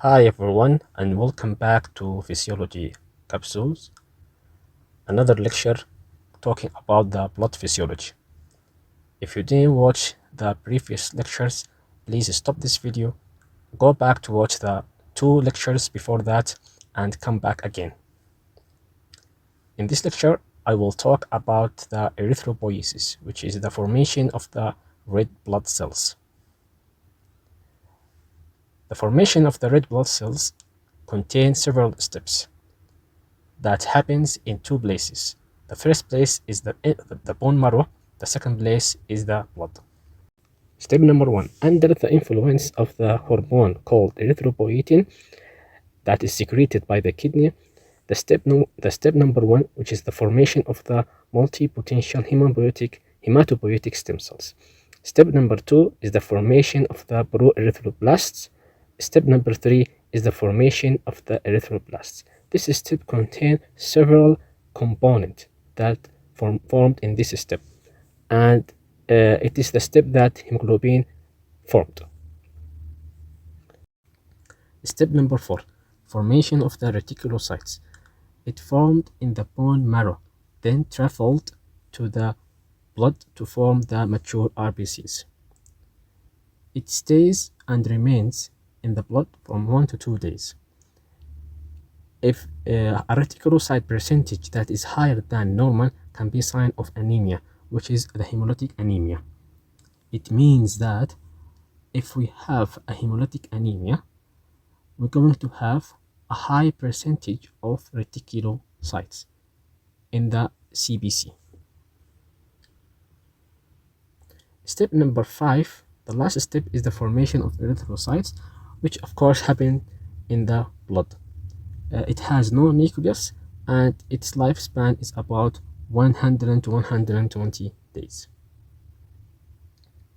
Hi everyone and welcome back to Physiology capsules, another lecture talking about the blood physiology. If you didn't watch the previous lectures, please stop this video, go back to watch the two lectures before that and come back again. In this lecture, I will talk about the erythropoiesis, which is the formation of the red blood cells. The formation of the red blood cells contains several steps that happens in two places. The first place is the bone marrow. The second place is the blood. Step number 1. Under the influence of the hormone called erythropoietin that is secreted by the kidney, the step number 1, which is the formation of the multipotential hematopoietic stem cells. Step number 2 is the formation of the proerythroblasts. Step number 3 is the formation of the erythroblasts. This step contains several components that formed in this step, and it is the step that hemoglobin formed. Step number 4, formation of the reticulocytes. It formed in the bone marrow, then traveled to the blood to form the mature RBCs. It stays and remains in the blood from 1 to 2 days. If a reticulocyte percentage that is higher than normal can be a sign of anemia, which is the hemolytic anemia. It means that if we have a hemolytic anemia, we're going to have a high percentage of reticulocytes in the CBC. Step number 5, the last step, is the formation of erythrocytes, which of course happen in the blood. It has no nucleus and its lifespan is about 100 to 120 days.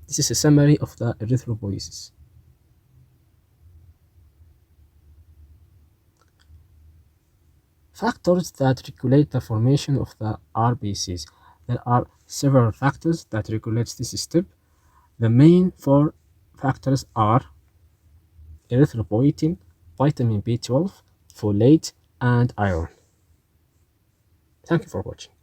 This is a summary of the erythropoiesis. Factors that regulate the formation of the RBCs. There are several factors that regulate this step. The main 4 factors are erythropoietin, vitamin B12, folate, and iron. Thank you for watching.